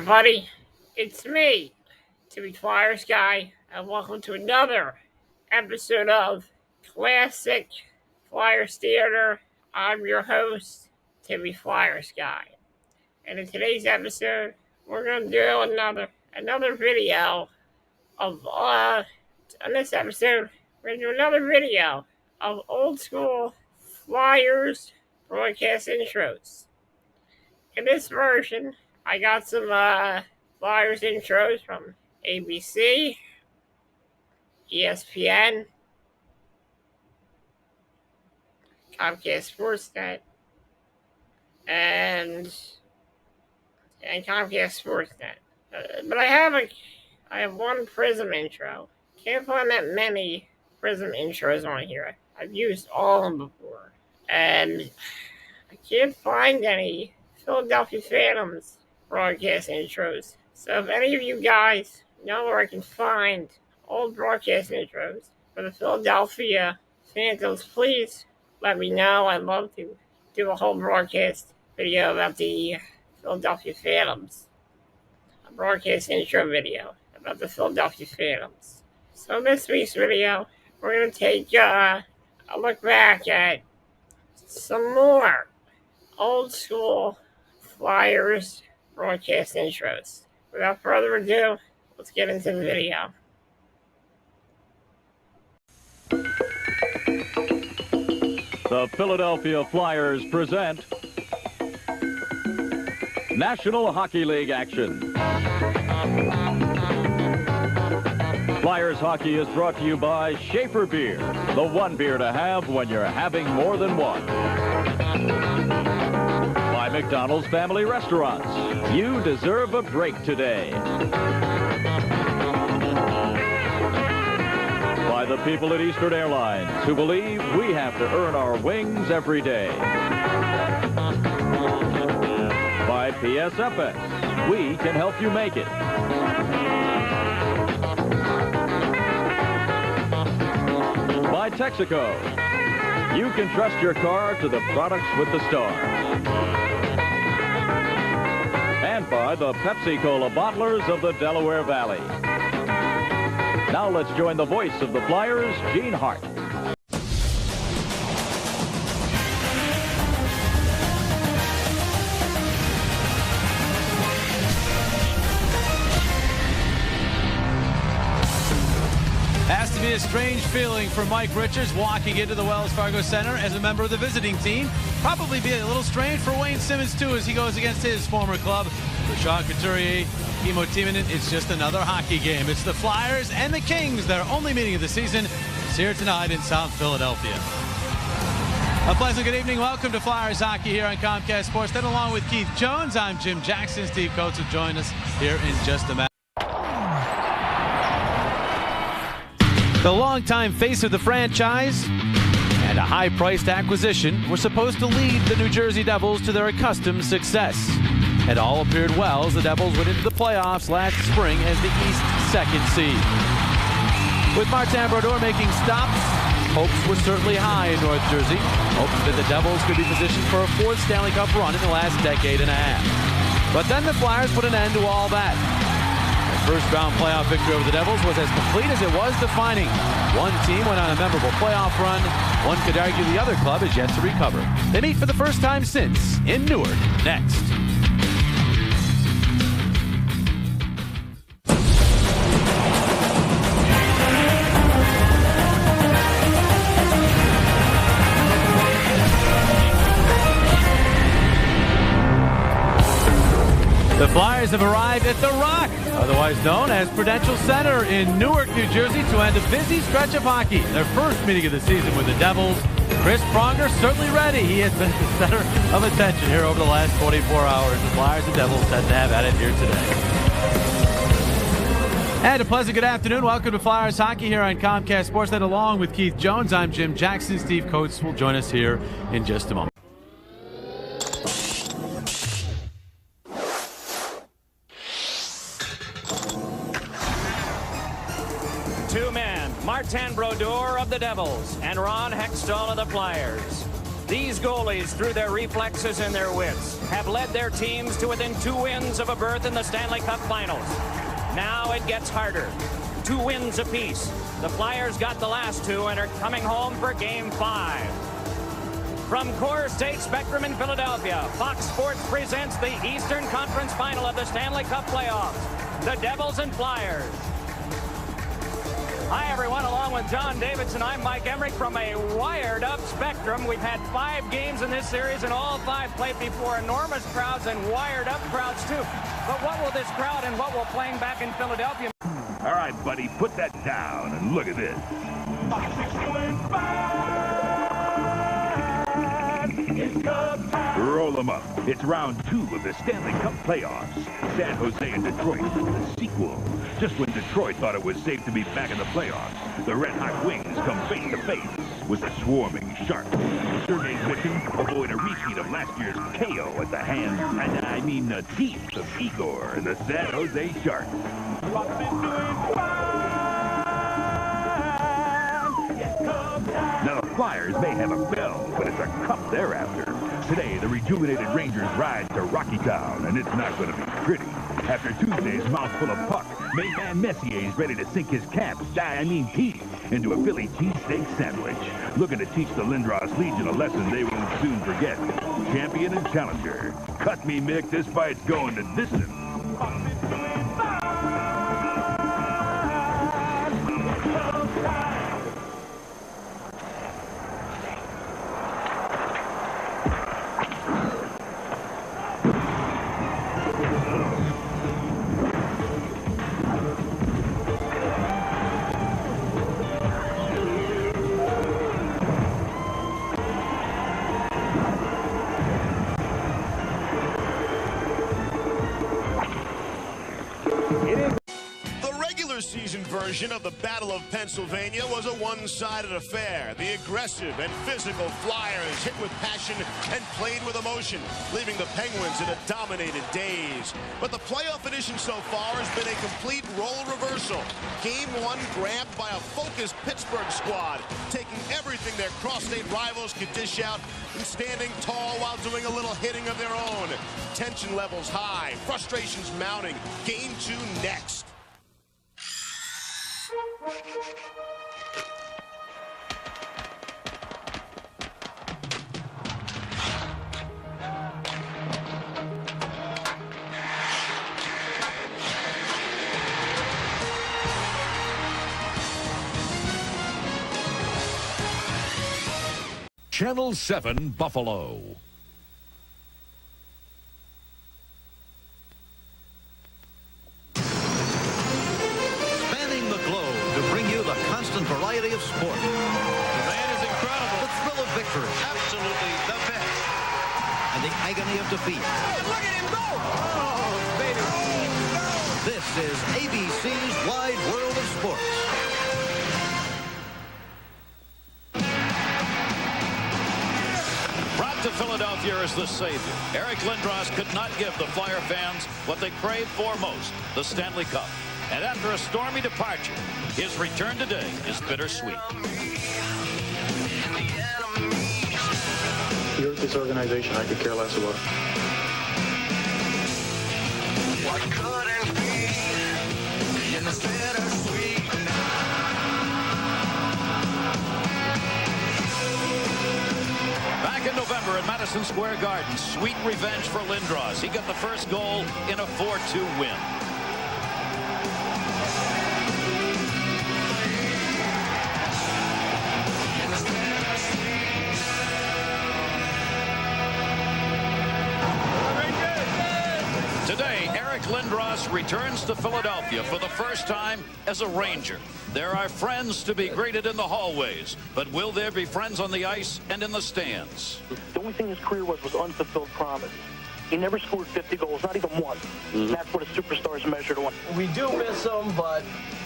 everybody, it's me, Timmy Flyersguyguy, and welcome to another episode of Classic Flyers Theater. I'm your host, Timmy Flyersguyy, and in today's episode, we're going to do another video of, on this episode, we're going to do another video of old school Flyers broadcast intros. In this version, I got some Flyers intros from ABC, ESPN, Comcast Sportsnet, and Comcast Sportsnet. But I have one Prism intro. Can't find that many Prism intros on here. I've used all of them before, and I can't find any Philadelphia Phantoms broadcast intros. So if any of you guys know where I can find old broadcast intros for the Philadelphia Phantoms, please let me know. I'd love to do a whole broadcast video about the Philadelphia Phantoms. A broadcast intro video about the Philadelphia Phantoms. So in this week's video, we're going to take a look back at some more old school Flyers broadcast intros. Without further ado, let's get into the video. The Philadelphia Flyers present National Hockey League action. Flyers hockey is brought to you by Schaefer Beer, the one beer to have when you're having more than one. By McDonald's Family Restaurants, you deserve a break today. By the people at Eastern Airlines, who believe we have to earn our wings every day. By PSFX, we can help you make it. By Texaco, you can trust your car to the products with the star. And by the Pepsi-Cola bottlers of the Delaware Valley. Now let's join the voice of the Flyers, Gene Hart. Has to be a strange feeling for Mike Richards walking into the Wells Fargo Center as a member of the visiting team. Probably be a little strange for Wayne Simmons, too, as he goes against his former club. For Sean Couturier, Kimmo Timonen, it's just another hockey game. It's the Flyers and the Kings, their only meeting of the season. It's here tonight in South Philadelphia. A pleasant good evening. Welcome to Flyers Hockey here on Comcast Sports. Then along with Keith Jones, I'm Jim Jackson. Steve Coates will join us here in just a minute. The longtime face of the franchise and a high-priced acquisition were supposed to lead the New Jersey Devils to their accustomed success. It all appeared well as the Devils went into the playoffs last spring as the East's second seed. With Martin Brodeur making stops, hopes were certainly high in North Jersey, hoping that the Devils could be positioned for a fourth Stanley Cup run in the last decade and a half. But then the Flyers put an end to all that. First-round playoff victory over the Devils was as complete as it was defining. One team went on a memorable playoff run. One could argue the other club is yet to recover. They meet for the first time since in Newark next. The Flyers have arrived at The Rock, otherwise known as Prudential Center in Newark, New Jersey, to end a busy stretch of hockey. Their first meeting of the season with the Devils. Chris Pronger certainly ready. He has been the center of attention here over the last 24 hours. The Flyers and Devils set to have at it here today. And a pleasant good afternoon. Welcome to Flyers Hockey here on Comcast Sports. Then along with Keith Jones, I'm Jim Jackson. Steve Coates will join us here in just a moment. Two men, Martin Brodeur of the Devils and Ron Hextall of the Flyers. These goalies, through their reflexes and their wits, have led their teams to within 2 wins of a berth in the Stanley Cup Finals. Now it gets harder. 2 wins apiece. The Flyers got the last 2 and are coming home for Game 5. From Coors State Spectrum in Philadelphia, Fox Sports presents the Eastern Conference Final of the Stanley Cup Playoffs. The Devils and Flyers. Hi, everyone. Along with John Davidson, I'm Mike Emmerich from a wired-up Spectrum. We've had 5 games in this series, and all 5 played before enormous crowds and wired-up crowds, too. But what will this crowd and what will playing back in Philadelphia? All right, buddy, put that down and look at this. Roll them up. It's round 2 of the Stanley Cup playoffs. San Jose and Detroit, the sequel. Just when Detroit thought it was safe to be back in the playoffs, the Red Hot Wings come face to face with the swarming Sharks. Sergei's mission, avoid a repeat of last year's KO at the hands, and I mean the teeth of Igor and the San Jose Sharks. Now the Flyers may have a bell, but it's a cup they're after. Today, the rejuvenated Rangers ride to Rocky Town, and it's not going to be pretty. After Tuesday's mouthful of puck, main man Messier's ready to sink his teeth into a Philly cheesesteak sandwich. Looking to teach the Lindros Legion a lesson they won't soon forget. Champion and challenger. Cut me, Mick, this fight's going to distance. Season version of the Battle of Pennsylvania was a one-sided affair. The aggressive and physical Flyers hit with passion and played with emotion, leaving the Penguins in a dominated daze. But the playoff edition so far has been a complete role reversal. Game 1 grabbed by a focused Pittsburgh squad, taking everything their cross-state rivals could dish out and standing tall while doing a little hitting of their own. Tension levels high, frustrations mounting. Game 2 next. Channel 7 Buffalo. Spanning the globe to bring you the constant variety of sport. The man is incredible. The thrill of victory. Absolutely the best. And the agony of defeat. Look at him go! Oh, baby. This is ABC's Wide World of Sports. Brought to Philadelphia as the savior, Eric Lindros could not give the Flyer fans what they crave for most, the Stanley Cup. And after a stormy departure, his return today is bittersweet. You're with this organization I could care less about. What couldn't be in this bittersweet Back in November at Madison Square Garden, sweet revenge for Lindros. He got the first goal in a 4-2 win. Today, Eric Lindros returns to Philadelphia for the first time as a Ranger. There are friends to be greeted in the hallways, but will there be friends on the ice and in the stands? The only thing his career was unfulfilled promise. He never scored 50 goals, not even one. That's what a superstar is measured on. We do miss him, but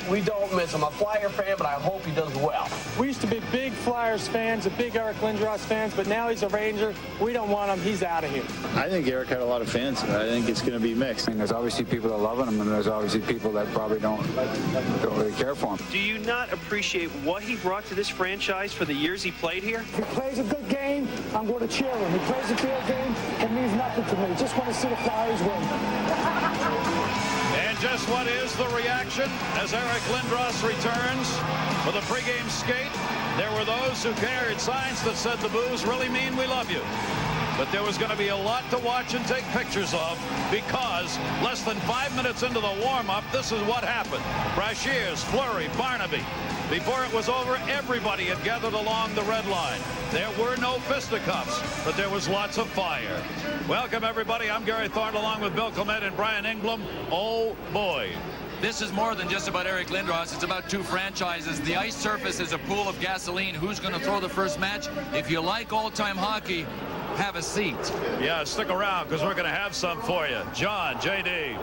we don't miss him. I'm a Flyer fan, but I hope he does well. We used to be big Flyers fans, big Eric Lindros fans, but now he's a Ranger. We don't want him. He's out of here. I think Eric had a lot of fans. I think it's going to be mixed. And there's obviously people that love him, and there's obviously people that probably don't really care for him. Do you not appreciate what he brought to this franchise for the years he played here? If he plays a good game, I'm going to cheer him. He plays a field game, it means nothing to me. Just want to see the Flyers win. And just what is the reaction as Eric Lindros returns for the pregame skate? There were those who carried signs that said the boos really mean we love you. But there was going to be a lot to watch and take pictures of, because less than 5 minutes into the warm-up, this is what happened. Brashears, Fleury, Barnaby. Before it was over, everybody had gathered along the red line. There were no fisticuffs, but there was lots of fire. Welcome, everybody. I'm Gary Thorne, along with Bill Clement and Brian Engblom. Oh, boy. This is more than just about Eric Lindros. It's about two franchises. The ice surface is a pool of gasoline. Who's going to throw the first match? If you like old-time hockey, have a seat. Yeah, stick around, because we're going to have some for you. John, J.D.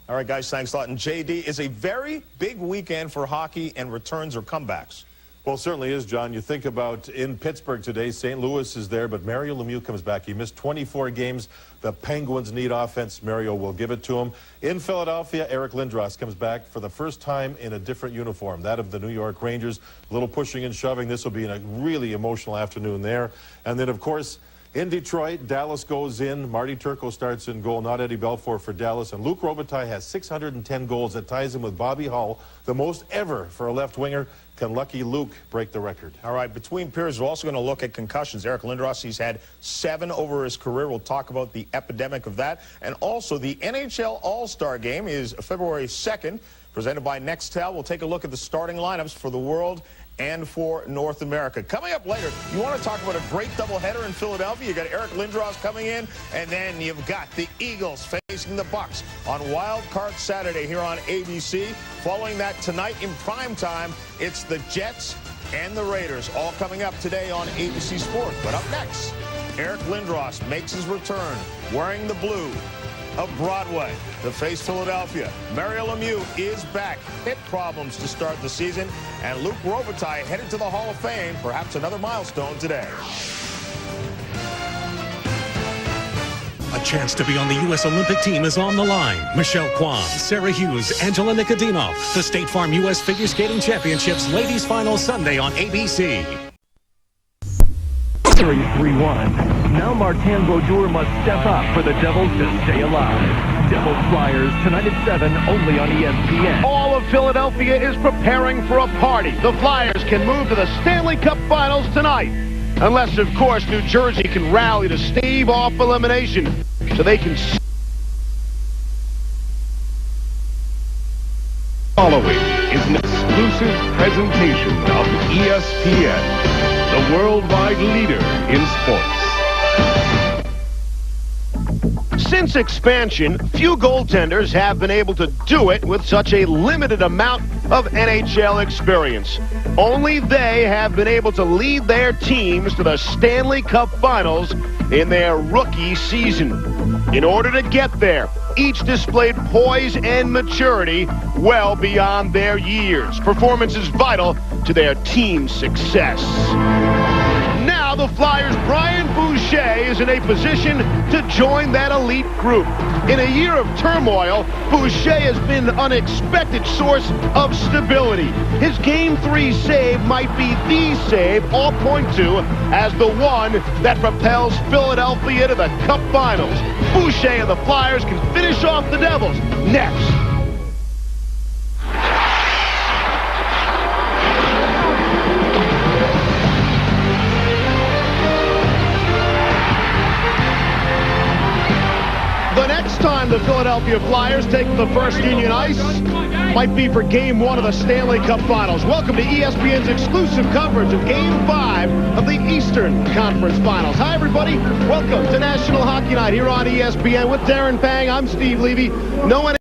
All right, guys, thanks a lot. And J.D., is a very big weekend for hockey and returns or comebacks. Well, it certainly is, John. You think about in Pittsburgh today, St. Louis is there, but Mario Lemieux comes back. He missed 24 games. The Penguins need offense. Mario will give it to him. In Philadelphia, Eric Lindros comes back for the first time in a different uniform, that of the New York Rangers. A little pushing and shoving. This will be a really emotional afternoon there. And then, of course, in Detroit, Dallas goes in. Marty Turco starts in goal, not Eddie Belfour for Dallas. And Luc Robitaille has 610 goals. That ties him with Bobby Hull, the most ever for a left winger. Can Lucky Luke break the record? All right, between periods, we're also going to look at concussions. Eric Lindros, he's had 7 over his career. We'll talk about the epidemic of that. And also, the NHL All-Star Game is February 2nd, presented by Nextel. We'll take a look at the starting lineups for the world and for North America. Coming up later, you want to talk about a great doubleheader in Philadelphia. You got Eric Lindros coming in, and then you've got the Eagles facing the Bucks on Wild Card Saturday here on ABC. Following that tonight in prime time, it's the Jets and the Raiders, all coming up today on ABC Sports. But up next, Eric Lindros makes his return wearing the blue of Broadway to face Philadelphia. Mario Lemieux is back. Hip problems to start the season. And Luc Robitaille headed to the Hall of Fame. Perhaps another milestone today. A chance to be on the U.S. Olympic team is on the line. Michelle Kwan, Sarah Hughes, Angela Nikodimov. The State Farm U.S. Figure Skating Championships Ladies Final Sunday on ABC. 3-1. Now Martin Brodeur must step up for the Devils to stay alive. Devils Flyers tonight at 7, only on ESPN. All of Philadelphia is preparing for a party. The Flyers can move to the Stanley Cup Finals tonight. Unless, of course, New Jersey can rally to stave off elimination so they can... Following is an exclusive presentation of ESPN, the worldwide leader in sports. Since expansion, few goaltenders have been able to do it with such a limited amount of NHL experience. Only they have been able to lead their teams to the Stanley Cup Finals in their rookie season. In order to get there, each displayed poise and maturity well beyond their years. Performance is vital to their team's success. Now the Flyers' Brian Boucher is in a position to join that elite group. In a year of turmoil, Boucher has been an unexpected source of stability. His Game 3 save might be the save all point to as the one that propels Philadelphia to the Cup Finals. Boucher and the Flyers can finish off the Devils next. The next time the Philadelphia Flyers take the first Union Ice might be for Game 1 of the Stanley Cup Finals. Welcome to ESPN's exclusive coverage of Game 5 of the Eastern Conference Finals. Hi, everybody. Welcome to National Hockey Night here on ESPN with Darren Pang. I'm Steve Levy. No one